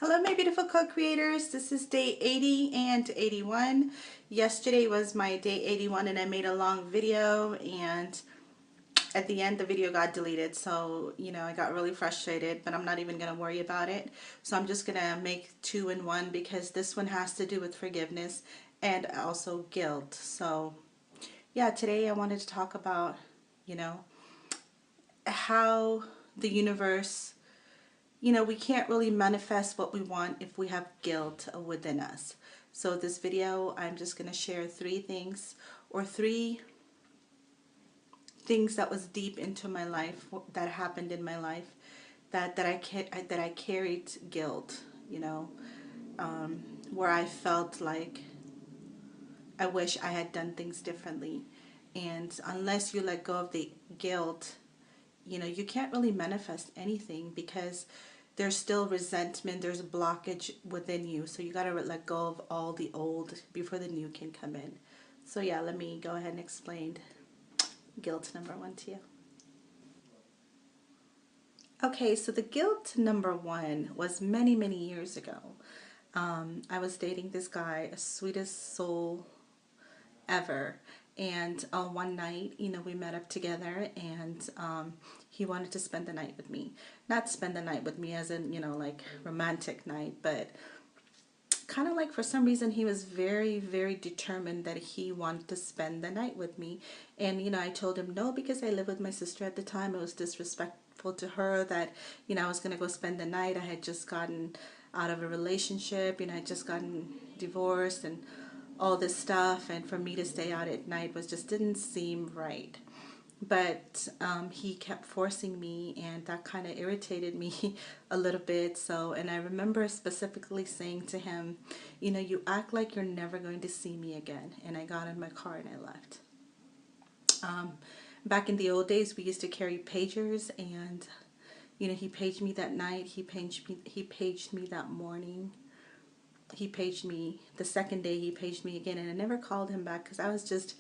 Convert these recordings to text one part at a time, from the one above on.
Hello my beautiful co-creators, this is day 80 and 81. Yesterday was my day 81 and I made a long video, and at the end the video got deleted, so I got really frustrated, but I'm not even going to worry about it. So I'm just going to make two in one because this one has to do with forgiveness and also guilt. So yeah, today I wanted to talk about how the universe, we can't really manifest what we want if we have guilt within us. So this video, I'm just going to share three things, or three things that was deep into my life, that happened in my life, that I carried guilt, where I felt like I wish I had done things differently. And unless you let go of the guilt, you can't really manifest anything, because there's still resentment, there's a blockage within you. So you got to let go of all the old before the new can come in. So yeah, let me go ahead and explain guilt number one to you. Okay, so the guilt number one was many, many years ago. I was dating this guy, sweetest soul ever. And one night, we met up together, and he wanted to spend the night with me. Not spend the night with me as in, like romantic night, but kind of like for some reason he was very, very determined that he wanted to spend the night with me. And, I told him no, because I lived with my sister at the time. It was disrespectful to her that, I was going to go spend the night. I had just gotten out of a relationship, I had just gotten divorced and all this stuff, and for me to stay out at night didn't seem right. But he kept forcing me, and that kind of irritated me a little bit. So, and I remember specifically saying to him, you act like you're never going to see me again. And I got in my car and I left. Back in the old days, we used to carry pagers, and he paged me that night. He paged me that morning. He paged me the second day. He paged me again, and I never called him back because I was just,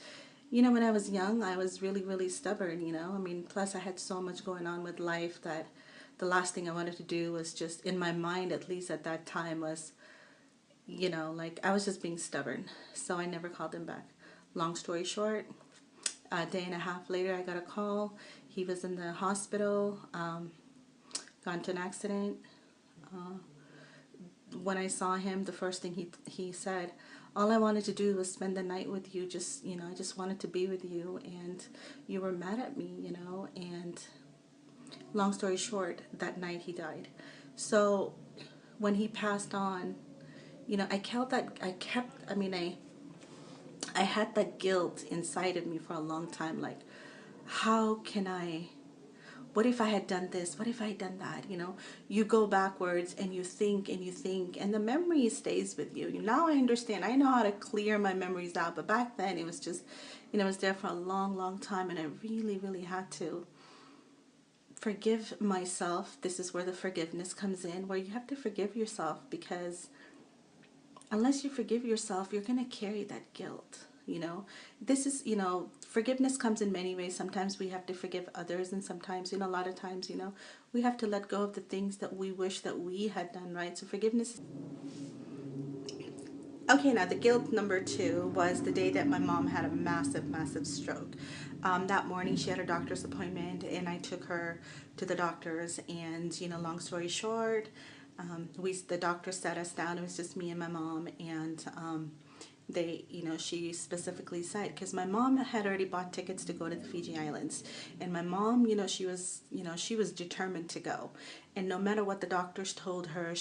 when I was young, I was really, really stubborn. I mean, plus I had so much going on with life that the last thing I wanted to do was, just in my mind, at least at that time, was, like I was just being stubborn. So I never called him back. Long story short, a day and a half later, I got a call. He was in the hospital, got into an accident. When I saw him, the first thing he said, all I wanted to do was spend the night with you. Just, I just wanted to be with you, and you were mad at me, and long story short, that night he died. So when he passed on, I had that guilt inside of me for a long time. Like, how can what if I had done this? What if I had done that? You go backwards and you think and you think, and the memory stays with you. Now I understand. I know how to clear my memories out, but back then it was just, it was there for a long, long time, and I really, really had to forgive myself. This is where the forgiveness comes in, where you have to forgive yourself, because unless you forgive yourself, you're going to carry that guilt. This is, forgiveness comes in many ways. Sometimes we have to forgive others, and sometimes, a lot of times, we have to let go of the things that we wish that we had done right. So forgiveness. Okay, now the guilt number two was the day that my mom had a massive, massive stroke. That morning she had a doctor's appointment, and I took her to the doctor's, and, long story short, the doctor sat us down. It was just me and my mom, and they, she specifically said, because my mom had already bought tickets to go to the Fiji Islands, and my mom, she was determined to go, and no matter what the doctors told her,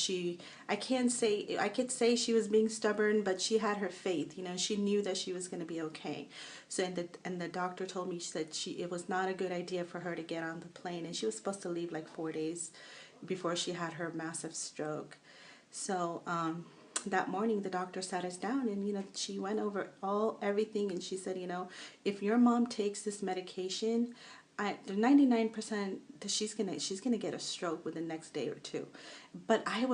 I could say she was being stubborn, but she had her faith. She knew that she was going to be okay. So, and the doctor told me, she said it was not a good idea for her to get on the plane, and she was supposed to leave like 4 days before she had her massive stroke. So, that morning the doctor sat us down, and she went over everything, and she said, if your mom takes this medication, the 99% that she's gonna get a stroke within the next day or two. But I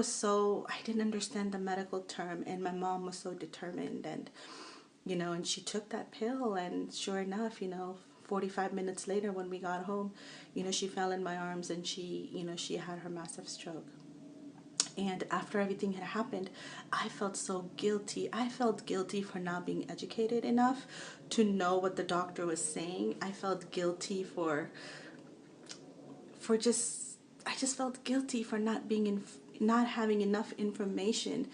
didn't understand the medical term, and my mom was so determined, and and she took that pill, and sure enough, 45 minutes later when we got home, she fell in my arms, and she had her massive stroke. And after everything had happened, I felt so guilty. I felt guilty for not being educated enough to know what the doctor was saying. I felt guilty for just I just felt guilty for not being in not having enough information,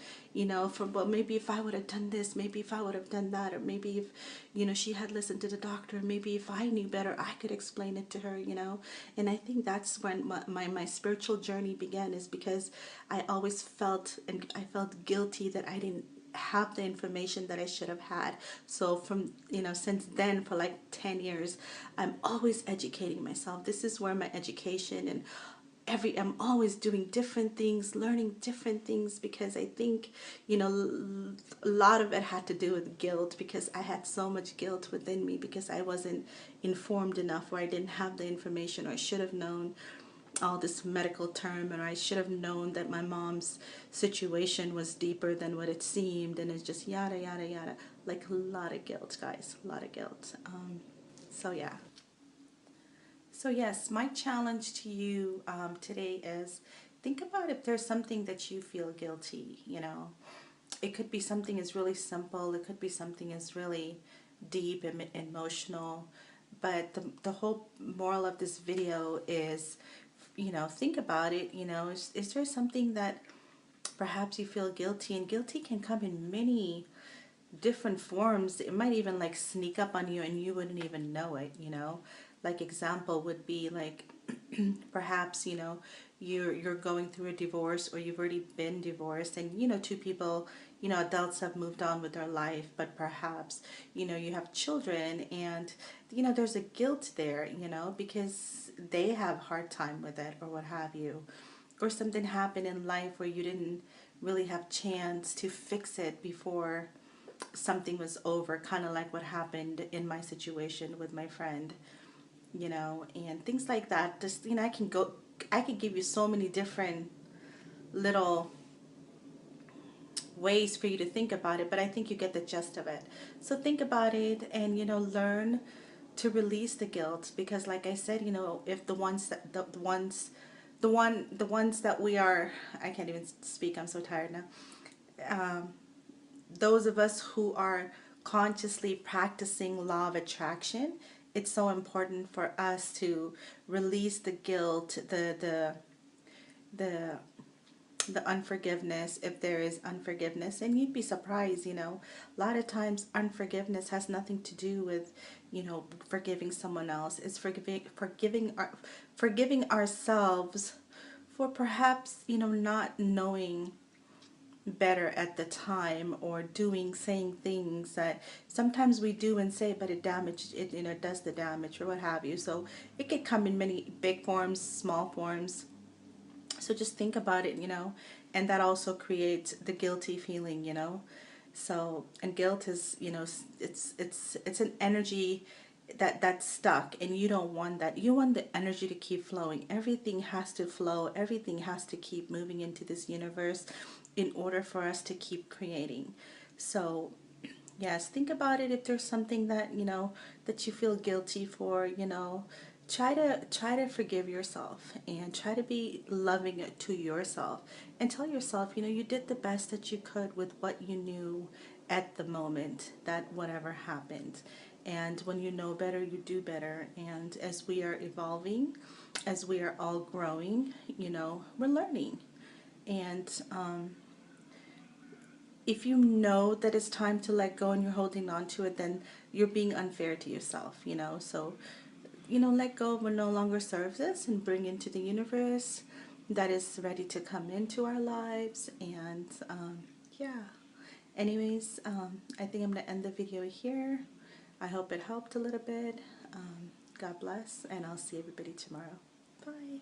for, well, maybe if I would have done this, maybe if I would have done that, or maybe if she had listened to the doctor, maybe if I knew better, I could explain it to her. And I think that's when my spiritual journey began, is because I always felt, and I felt guilty that I didn't have the information that I should have had. So from, since then, for like 10 years, I'm always educating myself. This is where my education and I'm always doing different things, learning different things, because I think, a lot of it had to do with guilt, because I had so much guilt within me because I wasn't informed enough, or I didn't have the information, or I should have known all this medical term, and I should have known that my mom's situation was deeper than what it seemed, and it's just yada yada yada, like a lot of guilt, guys, a lot of guilt. So yeah. So yes, my challenge to you today is, think about if there's something that you feel guilty. It could be something as really simple. It could be something as really deep and emotional. But the whole moral of this video is, think about it. Is there something that perhaps you feel guilty? And guilty can come in many different forms. It might even like sneak up on you and you wouldn't even know it. Like example would be like, perhaps, you're going through a divorce, or you've already been divorced, and two people, adults have moved on with their life, but perhaps, you have children, and there's a guilt there, because they have a hard time with it, or what have you. Or something happened in life where you didn't really have chance to fix it before something was over, kind of like what happened in my situation with my friend, and things like that. Just, I could give you so many different little ways for you to think about it, but I think you get the gist of it. So think about it, and learn to release the guilt, because like I said, if the ones that the ones that we are, I can't even speak, I'm so tired now. Those of us who are consciously practicing law of attraction, it's so important for us to release the guilt, the unforgiveness, if there is unforgiveness. And you'd be surprised, a lot of times unforgiveness has nothing to do with, forgiving someone else. It's forgiving ourselves for perhaps, not knowing better at the time, or saying things that sometimes we do and say, but it does the damage, or what have you. So it could come in many big forms, small forms. So just think about it, and that also creates the guilty feeling, So, and guilt is, it's an energy that's stuck, and you don't want that. You want the energy to keep flowing. Everything has to flow. Everything has to keep moving into this universe in order for us to keep creating. So, yes, think about it. If there's something that, that you feel guilty for, try to forgive yourself, and try to be loving to yourself, and tell yourself, you did the best that you could with what you knew at the moment, that whatever happened. And when you know better, you do better. And as we are evolving, as we are all growing, we're learning. And if you know that it's time to let go and you're holding on to it, then you're being unfair to yourself, So, let go of what no longer serves us, and bring into the universe that is ready to come into our lives. And yeah. Anyways, I think I'm going to end the video here. I hope it helped a little bit. God bless, and I'll see everybody tomorrow. Bye.